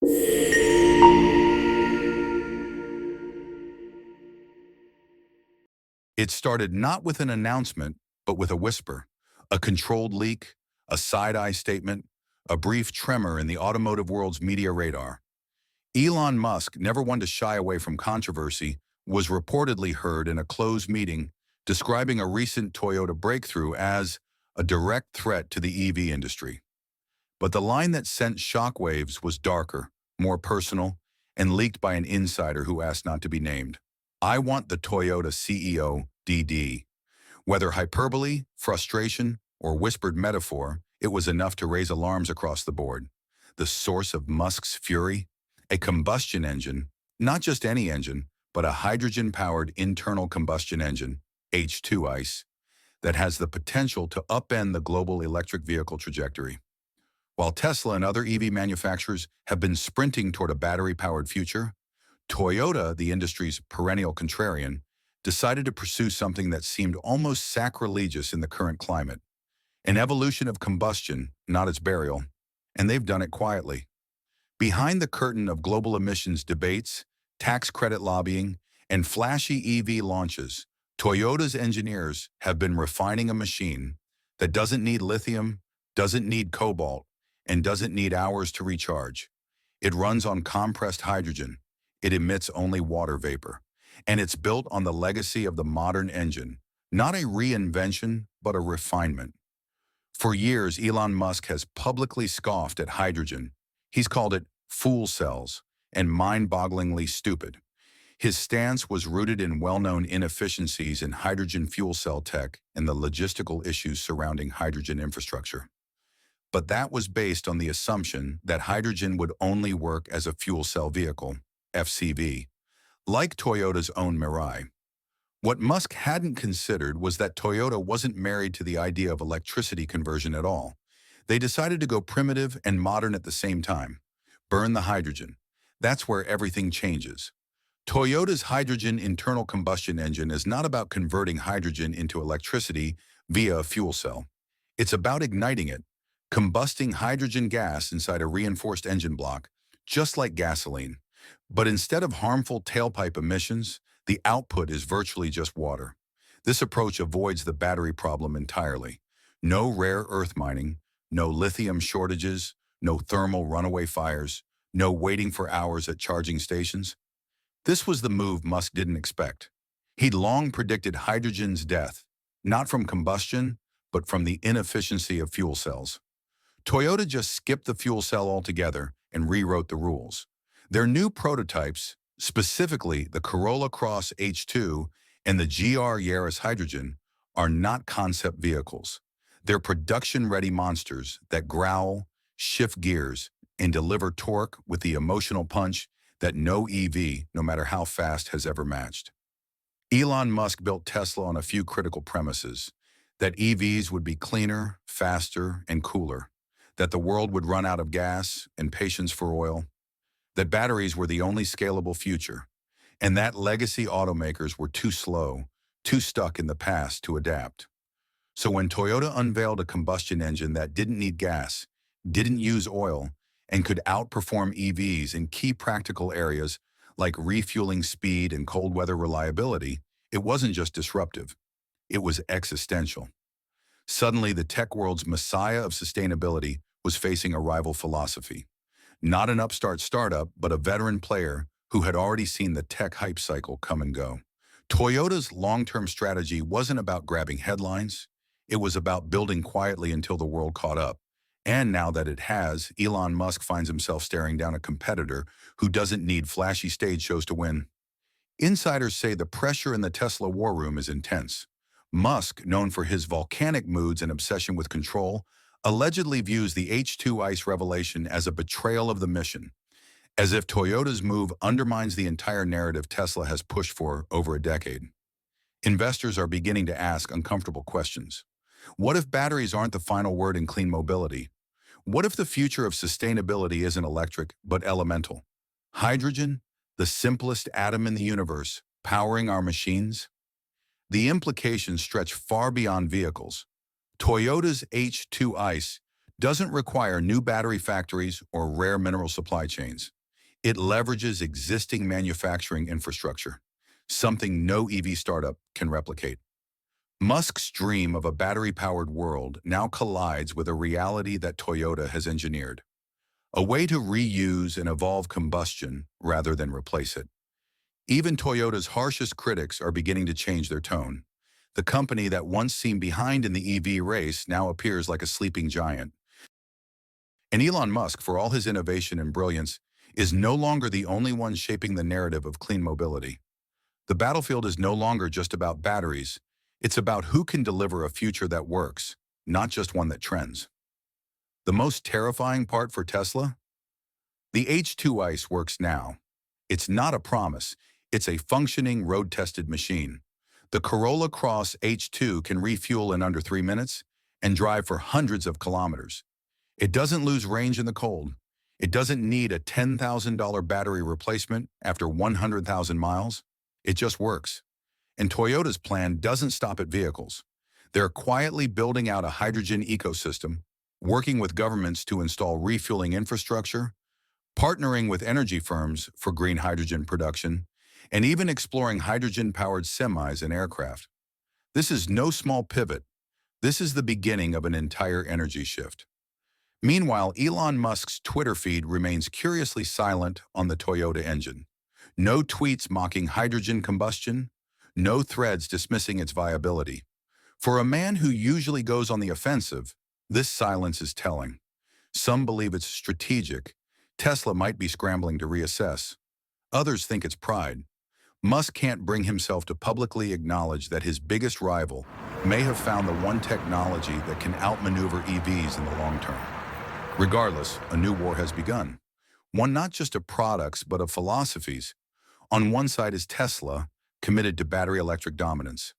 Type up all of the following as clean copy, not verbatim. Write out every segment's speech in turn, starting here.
It started not with an announcement, but with a whisper, a controlled leak, a side-eye statement, a brief tremor in the automotive world's media radar. Elon Musk, never one to shy away from controversy, was reportedly heard in a closed meeting describing a recent Toyota breakthrough as a direct threat to the EV industry. But the line that sent shockwaves was darker, more personal, and leaked by an insider who asked not to be named. "I want the Toyota CEO, DD." Whether hyperbole, frustration, or whispered metaphor, it was enough to raise alarms across the board. The source of Musk's fury? A combustion engine, not just any engine, but a hydrogen-powered internal combustion engine, H2 ICE, that has the potential to upend the global electric vehicle trajectory. While Tesla and other EV manufacturers have been sprinting toward a battery-powered future, Toyota, the industry's perennial contrarian, decided to pursue something that seemed almost sacrilegious in the current climate. An evolution of combustion, not its burial, and they've done it quietly. Behind the curtain of global emissions debates, tax credit lobbying, and flashy EV launches, Toyota's engineers have been refining a machine that doesn't need lithium, doesn't need cobalt, and doesn't need hours to recharge. It runs on compressed hydrogen. It emits only water vapor. And it's built on the legacy of the modern engine, not a reinvention, but a refinement. For years, Elon Musk has publicly scoffed at hydrogen. He's called it fool cells and mind-bogglingly stupid. His stance was rooted in well-known inefficiencies in hydrogen fuel cell tech and the logistical issues surrounding hydrogen infrastructure. But that was based on the assumption that hydrogen would only work as a fuel cell vehicle, FCV, like Toyota's own Mirai. What Musk hadn't considered was that Toyota wasn't married to the idea of electricity conversion at all. They decided to go primitive and modern at the same time. Burn the hydrogen. That's where everything changes. Toyota's hydrogen internal combustion engine is not about converting hydrogen into electricity via a fuel cell. It's about igniting it, combusting hydrogen gas inside a reinforced engine block, just like gasoline. But instead of harmful tailpipe emissions, the output is virtually just water. This approach avoids the battery problem entirely. No rare earth mining, no lithium shortages, no thermal runaway fires, no waiting for hours at charging stations. This was the move Musk didn't expect. He'd long predicted hydrogen's death, not from combustion, but from the inefficiency of fuel cells. Toyota just skipped the fuel cell altogether and rewrote the rules. Their new prototypes, specifically the Corolla Cross H2 and the GR Yaris Hydrogen, are not concept vehicles. They're production-ready monsters that growl, shift gears, and deliver torque with the emotional punch that no EV, no matter how fast, has ever matched. Elon Musk built Tesla on a few critical premises: that EVs would be cleaner, faster, and cooler, that the world would run out of gas and patience for oil, that batteries were the only scalable future, and that legacy automakers were too slow, too stuck in the past to adapt. So when Toyota unveiled a combustion engine that didn't need gas, didn't use oil, and could outperform EVs in key practical areas like refueling speed and cold weather reliability, it wasn't just disruptive, it was existential. Suddenly, the tech world's messiah of sustainability was facing a rival philosophy. Not an upstart startup, but a veteran player who had already seen the tech hype cycle come and go. Toyota's long-term strategy wasn't about grabbing headlines. It was about building quietly until the world caught up. And now that it has, Elon Musk finds himself staring down a competitor who doesn't need flashy stage shows to win. Insiders say the pressure in the Tesla war room is intense. Musk, known for his volcanic moods and obsession with control, allegedly views the H2 ICE revelation as a betrayal of the mission, as if Toyota's move undermines the entire narrative Tesla has pushed for over a decade. Investors are beginning to ask uncomfortable questions. What if batteries aren't the final word in clean mobility? What if the future of sustainability isn't electric, but elemental? Hydrogen, the simplest atom in the universe, powering our machines? The implications stretch far beyond vehicles. Toyota's H2 ICE doesn't require new battery factories or rare mineral supply chains. It leverages existing manufacturing infrastructure, something no EV startup can replicate. Musk's dream of a battery-powered world now collides with a reality that Toyota has engineered, a way to reuse and evolve combustion rather than replace it. Even Toyota's harshest critics are beginning to change their tone. The company that once seemed behind in the EV race now appears like a sleeping giant. And Elon Musk, for all his innovation and brilliance, is no longer the only one shaping the narrative of clean mobility. The battlefield is no longer just about batteries. It's about who can deliver a future that works, not just one that trends. The most terrifying part for Tesla? The H2 ICE works now. It's not a promise. It's a functioning, road-tested machine. The Corolla Cross H2 can refuel in under 3 minutes and drive for hundreds of kilometers. It doesn't lose range in the cold. It doesn't need a $10,000 battery replacement after 100,000 miles. It just works. And Toyota's plan doesn't stop at vehicles. They're quietly building out a hydrogen ecosystem, working with governments to install refueling infrastructure, partnering with energy firms for green hydrogen production, and even exploring hydrogen-powered semis and aircraft. This is no small pivot. This is the beginning of an entire energy shift. Meanwhile, Elon Musk's Twitter feed remains curiously silent on the Toyota engine. No tweets mocking hydrogen combustion, no threads dismissing its viability. For a man who usually goes on the offensive, this silence is telling. Some believe it's strategic. Tesla might be scrambling to reassess. Others think it's pride. Musk can't bring himself to publicly acknowledge that his biggest rival may have found the one technology that can outmaneuver EVs in the long term. Regardless, a new war has begun. One not just of products, but of philosophies. On one side is Tesla, committed to battery electric dominance.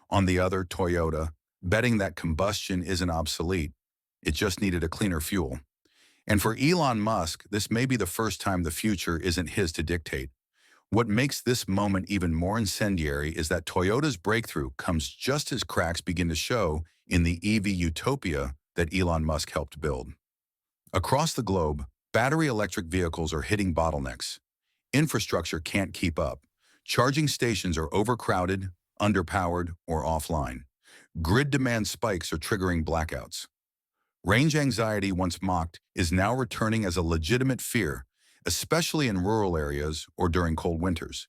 On the other, Toyota, betting that combustion isn't obsolete. It just needed a cleaner fuel. And for Elon Musk, this may be the first time the future isn't his to dictate. What makes this moment even more incendiary is that Toyota's breakthrough comes just as cracks begin to show in the EV utopia that Elon Musk helped build. Across the globe, battery electric vehicles are hitting bottlenecks. Infrastructure can't keep up. Charging stations are overcrowded, underpowered, or offline. Grid demand spikes are triggering blackouts. Range anxiety, once mocked, is now returning as a legitimate fear, especially in rural areas or during cold winters.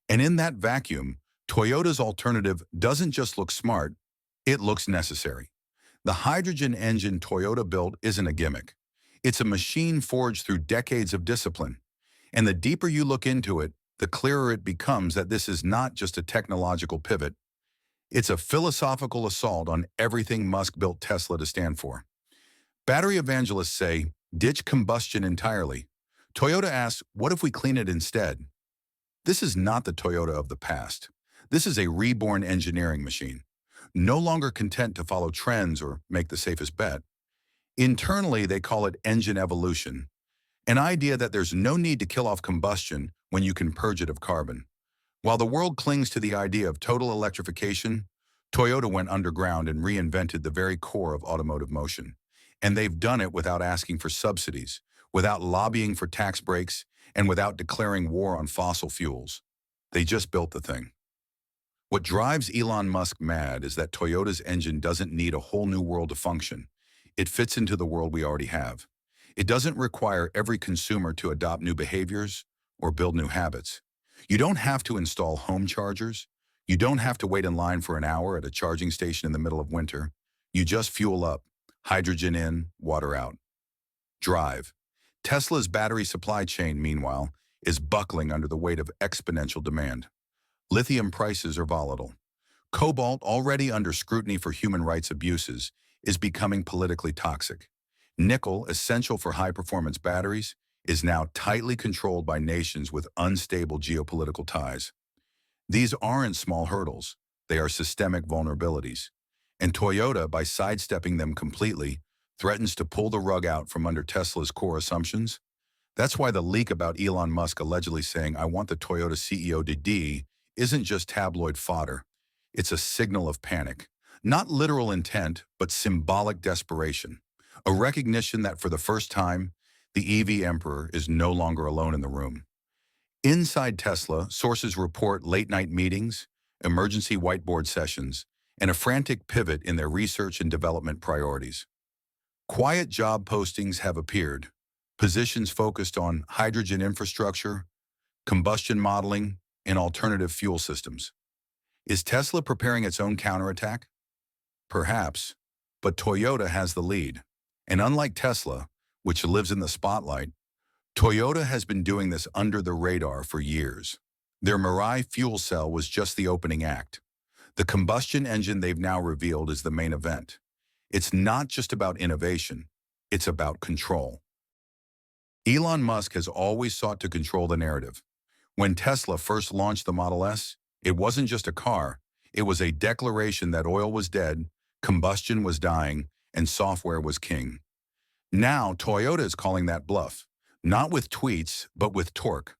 And in that vacuum, Toyota's alternative doesn't just look smart, it looks necessary. The hydrogen engine Toyota built isn't a gimmick. It's a machine forged through decades of discipline. And the deeper you look into it, the clearer it becomes that this is not just a technological pivot. It's a philosophical assault on everything Musk built Tesla to stand for. Battery evangelists say, ditch combustion entirely. Toyota asks, what if we clean it instead? This is not the Toyota of the past. This is a reborn engineering machine, no longer content to follow trends or make the safest bet. Internally, they call it engine evolution, an idea that there's no need to kill off combustion when you can purge it of carbon. While the world clings to the idea of total electrification, Toyota went underground and reinvented the very core of automotive motion. And they've done it without asking for subsidies, without lobbying for tax breaks, and without declaring war on fossil fuels. They just built the thing. What drives Elon Musk mad is that Toyota's engine doesn't need a whole new world to function. It fits into the world we already have. It doesn't require every consumer to adopt new behaviors or build new habits. You don't have to install home chargers. You don't have to wait in line for an hour at a charging station in the middle of winter. You just fuel up, hydrogen in, water out. Drive. Tesla's battery supply chain, meanwhile, is buckling under the weight of exponential demand. Lithium prices are volatile. Cobalt, already under scrutiny for human rights abuses, is becoming politically toxic. Nickel, essential for high-performance batteries, is now tightly controlled by nations with unstable geopolitical ties. These aren't small hurdles. They are systemic vulnerabilities. And Toyota, by sidestepping them completely, threatens to pull the rug out from under Tesla's core assumptions. That's why the leak about Elon Musk allegedly saying, "I want the Toyota CEO to D," isn't just tabloid fodder. It's a signal of panic. Not literal intent, but symbolic desperation. A recognition that for the first time, the EV emperor is no longer alone in the room. Inside Tesla, sources report late-night meetings, emergency whiteboard sessions, and a frantic pivot in their research and development priorities. Quiet job postings have appeared, positions focused on hydrogen infrastructure, combustion modeling, and alternative fuel systems. Is Tesla preparing its own counterattack? Perhaps, but Toyota has the lead. And unlike Tesla, which lives in the spotlight, Toyota has been doing this under the radar for years. Their Mirai fuel cell was just the opening act. The combustion engine they've now revealed is the main event. It's not just about innovation, it's about control. Elon Musk has always sought to control the narrative. When Tesla first launched the Model S, it wasn't just a car, it was a declaration that oil was dead, combustion was dying, and software was king. Now, Toyota is calling that bluff, not with tweets, but with torque.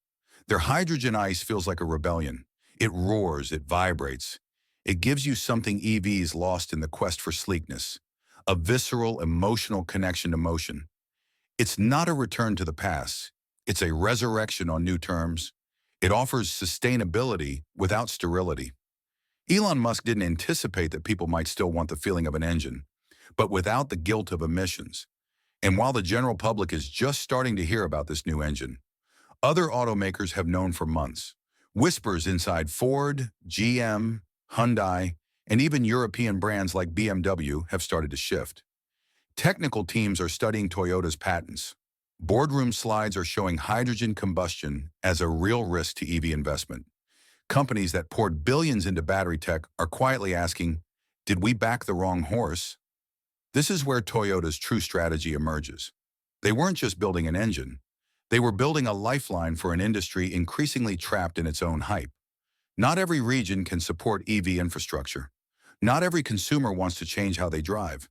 Their hydrogen ice feels like a rebellion. It roars, it vibrates. It gives you something EVs lost in the quest for sleekness, a visceral, emotional connection to motion. It's not a return to the past. It's a resurrection on new terms. It offers sustainability without sterility. Elon Musk didn't anticipate that people might still want the feeling of an engine, but without the guilt of emissions. And while the general public is just starting to hear about this new engine, other automakers have known for months. Whispers inside Ford, GM, Hyundai, and even European brands like BMW have started to shift. Technical teams are studying Toyota's patents. Boardroom slides are showing hydrogen combustion as a real risk to EV investment. Companies that poured billions into battery tech are quietly asking, did we back the wrong horse? This is where Toyota's true strategy emerges. They weren't just building an engine. They were building a lifeline for an industry increasingly trapped in its own hype. Not every region can support EV infrastructure. Not every consumer wants to change how they drive.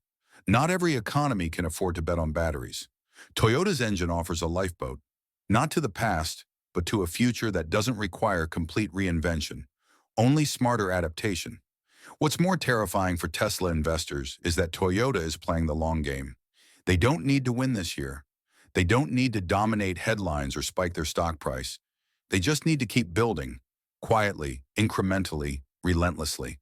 Not every economy can afford to bet on batteries. Toyota's engine offers a lifeboat, not to the past, but to a future that doesn't require complete reinvention, only smarter adaptation. What's more terrifying for Tesla investors is that Toyota is playing the long game. They don't need to win this year. They don't need to dominate headlines or spike their stock price. They just need to keep building, quietly, incrementally, relentlessly.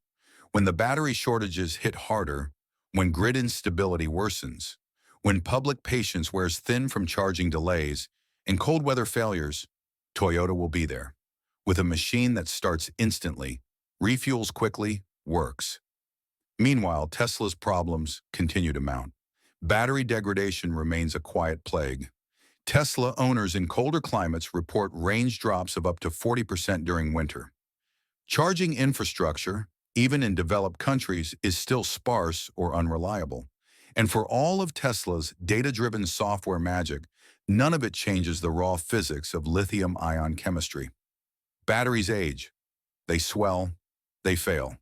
When the battery shortages hit harder, when grid instability worsens, when public patience wears thin from charging delays and cold weather failures, Toyota will be there. With a machine that starts instantly, refuels quickly, works. Meanwhile, Tesla's problems continue to mount. Battery degradation remains a quiet plague. Tesla owners in colder climates report range drops of up to 40% during winter. Charging infrastructure, even in developed countries, is still sparse or unreliable. And for all of Tesla's data-driven software magic, none of it changes the raw physics of lithium-ion chemistry. Batteries age, they swell, they fail.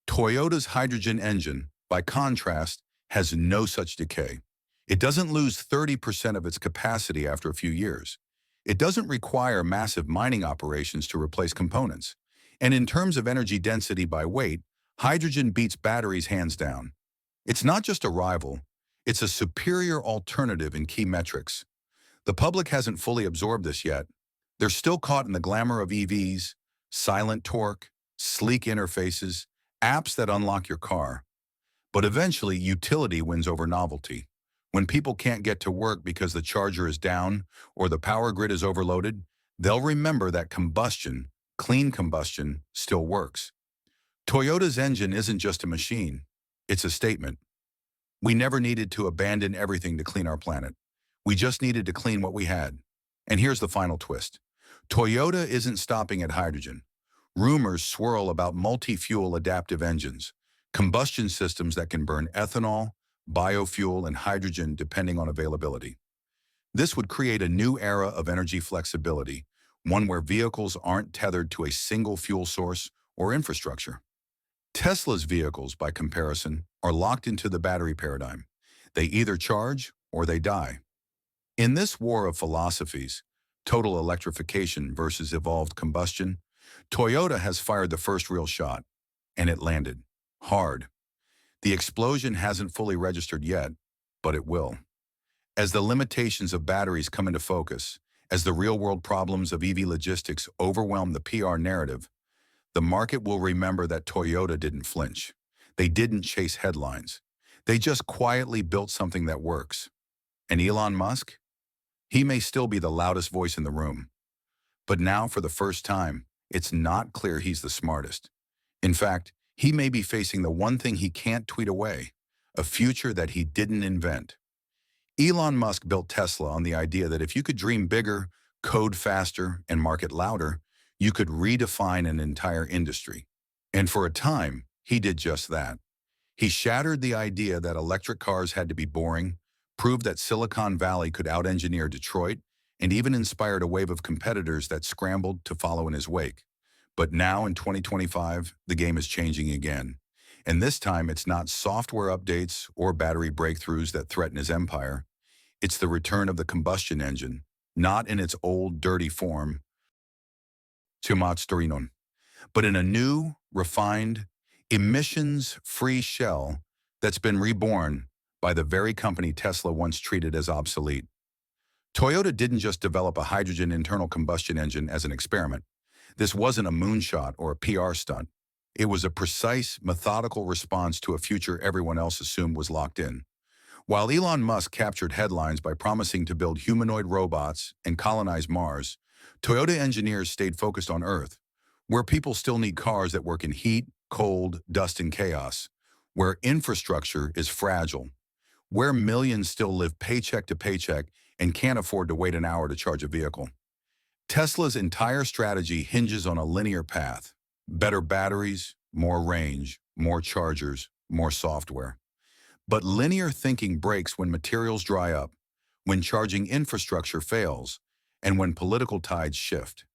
Toyota's hydrogen engine, by contrast, has no such decay. It doesn't lose 30% of its capacity after a few years. It doesn't require massive mining operations to replace components. And in terms of energy density by weight, hydrogen beats batteries hands down. It's not just a rival, it's a superior alternative in key metrics. The public hasn't fully absorbed this yet. They're still caught in the glamour of EVs, silent torque, sleek interfaces, apps that unlock your car. But eventually, utility wins over novelty. When people can't get to work because the charger is down or the power grid is overloaded, they'll remember that combustion, clean combustion, still works. Toyota's engine isn't just a machine, it's a statement. We never needed to abandon everything to clean our planet. We just needed to clean what we had. And here's the final twist. Toyota isn't stopping at hydrogen. Rumors swirl about multi-fuel adaptive engines, combustion systems that can burn ethanol, biofuel, and hydrogen depending on availability. This would create a new era of energy flexibility, one where vehicles aren't tethered to a single fuel source or infrastructure. Tesla's vehicles, by comparison, are locked into the battery paradigm. They either charge or they die. In this war of philosophies, total electrification versus evolved combustion, Toyota has fired the first real shot, and it landed hard. The explosion hasn't fully registered yet, but it will. As the limitations of batteries come into focus, as the real-world problems of EV logistics overwhelm the PR narrative, the market will remember that Toyota didn't flinch. They didn't chase headlines. They just quietly built something that works. And Elon Musk? He may still be the loudest voice in the room. But now, for the first time, it's not clear he's the smartest. In fact, he may be facing the one thing he can't tweet away, a future that he didn't invent. Elon Musk built Tesla on the idea that if you could dream bigger, code faster, and market louder, you could redefine an entire industry. And for a time, he did just that. He shattered the idea that electric cars had to be boring, proved that Silicon Valley could out-engineer Detroit, and even inspired a wave of competitors that scrambled to follow in his wake. But now in 2025, the game is changing again. And this time, it's not software updates or battery breakthroughs that threaten his empire. It's the return of the combustion engine, not in its old, dirty form, but in a new, refined, emissions-free shell that's been reborn by the very company Tesla once treated as obsolete. Toyota didn't just develop a hydrogen internal combustion engine as an experiment. This wasn't a moonshot or a PR stunt. It was a precise, methodical response to a future everyone else assumed was locked in. While Elon Musk captured headlines by promising to build humanoid robots and colonize Mars, Toyota engineers stayed focused on Earth, where people still need cars that work in heat, cold, dust, and chaos, where infrastructure is fragile, where millions still live paycheck to paycheck and can't afford to wait an hour to charge a vehicle. Tesla's entire strategy hinges on a linear path: better batteries, more range, more chargers, more software. But linear thinking breaks when materials dry up, when charging infrastructure fails, and when political tides shift.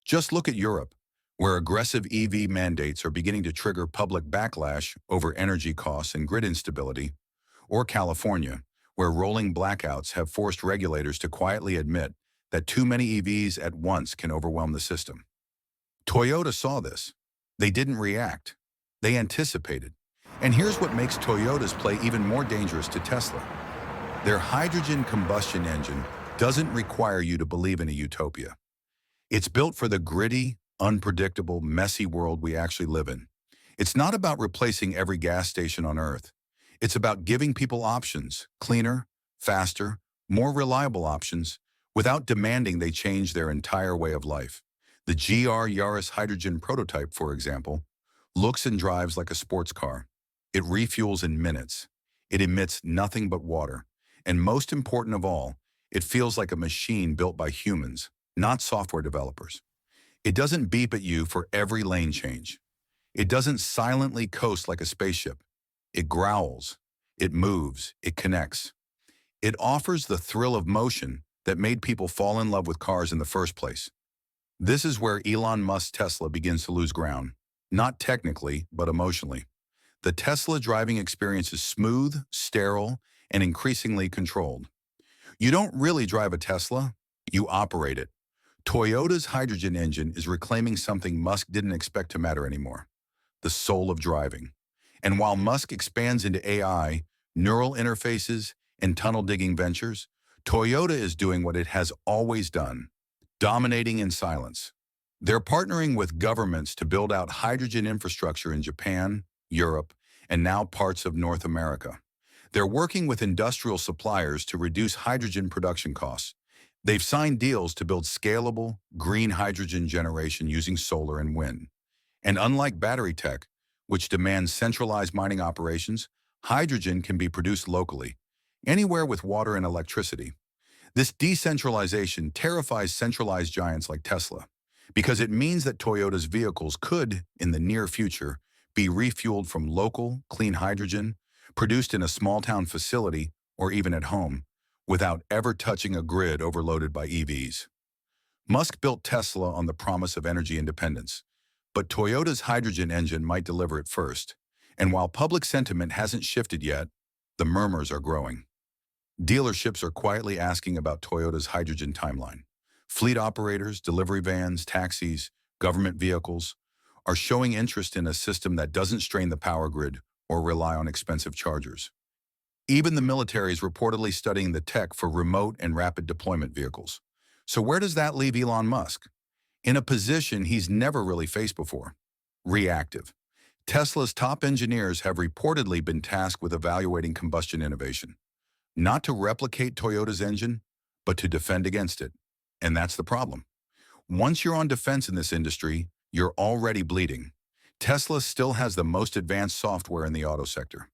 Just look at Europe, where aggressive EV mandates are beginning to trigger public backlash over energy costs and grid instability, or California, where rolling blackouts have forced regulators to quietly admit that too many EVs at once can overwhelm the system. Toyota saw this. They didn't react. They anticipated. And here's what makes Toyota's play even more dangerous to Tesla. Their hydrogen combustion engine doesn't require you to believe in a utopia. It's built for the gritty, unpredictable, messy world we actually live in. It's not about replacing every gas station on Earth. It's about giving people options, cleaner, faster, more reliable options, without demanding they change their entire way of life. The GR Yaris hydrogen prototype, for example, looks and drives like a sports car. It refuels in minutes. It emits nothing but water. And most important of all, it feels like a machine built by humans, not software developers. It doesn't beep at you for every lane change. It doesn't silently coast like a spaceship. It growls. It moves. It connects. It offers the thrill of motion that made people fall in love with cars in the first place. This is where Elon Musk's Tesla begins to lose ground. Not technically, but emotionally. The Tesla driving experience is smooth, sterile, and increasingly controlled. You don't really drive a Tesla, you operate it. Toyota's hydrogen engine is reclaiming something Musk didn't expect to matter anymore: the soul of driving. And while Musk expands into AI, neural interfaces, and tunnel-digging ventures, Toyota is doing what it has always done: dominating in silence. They're partnering with governments to build out hydrogen infrastructure in Japan, Europe, and now parts of North America. They're working with industrial suppliers to reduce hydrogen production costs. They've signed deals to build scalable, green hydrogen generation using solar and wind. And unlike battery tech, which demands centralized mining operations, hydrogen can be produced locally, anywhere with water and electricity. This decentralization terrifies centralized giants like Tesla, because it means that Toyota's vehicles could, in the near future, be refueled from local, clean hydrogen, produced in a small-town facility or even at home, without ever touching a grid overloaded by EVs. Musk built Tesla on the promise of energy independence, but Toyota's hydrogen engine might deliver it first. And while public sentiment hasn't shifted yet, the murmurs are growing. Dealerships are quietly asking about Toyota's hydrogen timeline. Fleet operators, delivery vans, taxis, government vehicles are showing interest in a system that doesn't strain the power grid or rely on expensive chargers. Even the military is reportedly studying the tech for remote and rapid deployment vehicles. So where does that leave Elon Musk? In a position he's never really faced before. Reactive. Tesla's top engineers have reportedly been tasked with evaluating combustion innovation, not to replicate Toyota's engine, but to defend against it. And that's the problem. Once you're on defense in this industry, you're already bleeding. Tesla still has the most advanced software in the auto sector.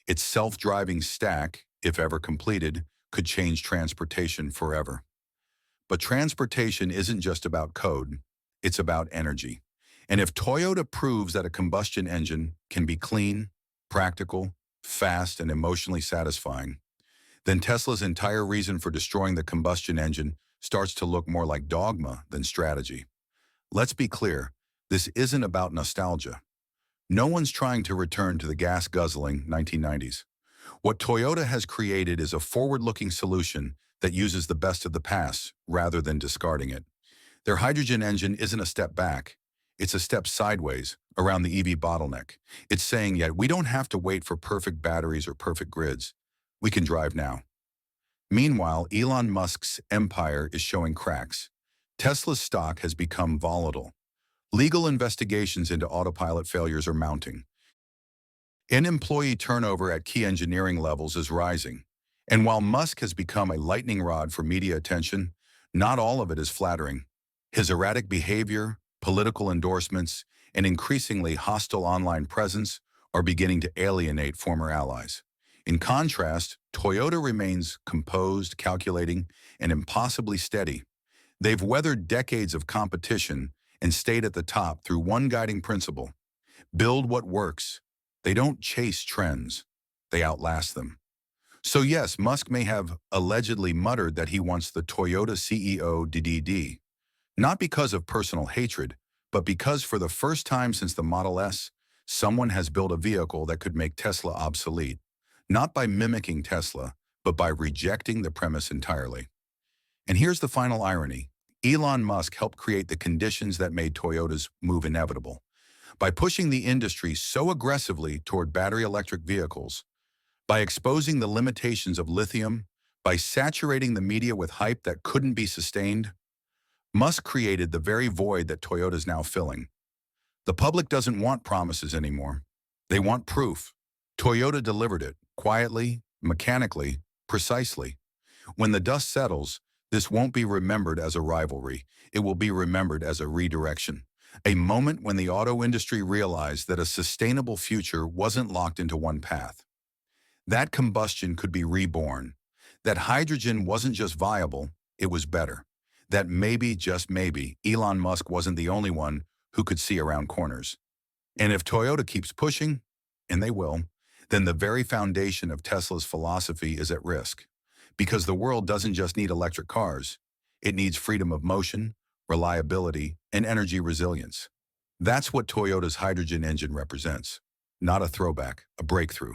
Its self-driving stack, if ever completed, could change transportation forever. But transportation isn't just about code, it's about energy. And if Toyota proves that a combustion engine can be clean, practical, fast, and emotionally satisfying, then Tesla's entire reason for destroying the combustion engine starts to look more like dogma than strategy. Let's be clear, this isn't about nostalgia. No one's trying to return to the gas-guzzling 1990s. What Toyota has created is a forward-looking solution that uses the best of the past rather than discarding it. Their hydrogen engine isn't a step back. It's a step sideways around the EV bottleneck. It's saying, yet we don't have to wait for perfect batteries or perfect grids. We can drive now. Meanwhile, Elon Musk's empire is showing cracks. Tesla's stock has become volatile. Legal investigations into autopilot failures are mounting. And employee turnover at key engineering levels is rising. And while Musk has become a lightning rod for media attention, not all of it is flattering. His erratic behavior, political endorsements, and increasingly hostile online presence are beginning to alienate former allies. In contrast, Toyota remains composed, calculating, and impossibly steady. They've weathered decades of competition and stayed at the top through one guiding principle: build what works. They don't chase trends, they outlast them. So yes, Musk may have allegedly muttered that he wants the Toyota CEO DDD, not because of personal hatred, but because for the first time since the Model S, someone has built a vehicle that could make Tesla obsolete, not by mimicking Tesla, but by rejecting the premise entirely. And here's the final irony. Elon Musk helped create the conditions that made Toyota's move inevitable. By pushing the industry so aggressively toward battery electric vehicles, by exposing the limitations of lithium, by saturating the media with hype that couldn't be sustained, Musk created the very void that Toyota's now filling. The public doesn't want promises anymore. They want proof. Toyota delivered it, quietly, mechanically, precisely. When the dust settles, this won't be remembered as a rivalry. It will be remembered as a redirection. A moment when the auto industry realized that a sustainable future wasn't locked into one path. That combustion could be reborn. That hydrogen wasn't just viable, it was better. That maybe, just maybe, Elon Musk wasn't the only one who could see around corners. And if Toyota keeps pushing, and they will, then the very foundation of Tesla's philosophy is at risk. Because the world doesn't just need electric cars, it needs freedom of motion, reliability, and energy resilience. That's what Toyota's hydrogen engine represents. Not a throwback, a breakthrough.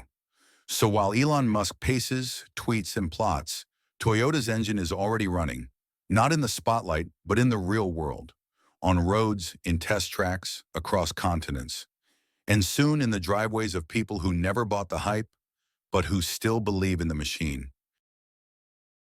So while Elon Musk paces, tweets, and plots, Toyota's engine is already running, not in the spotlight, but in the real world, on roads, in test tracks, across continents, and soon in the driveways of people who never bought the hype, but who still believe in the machine.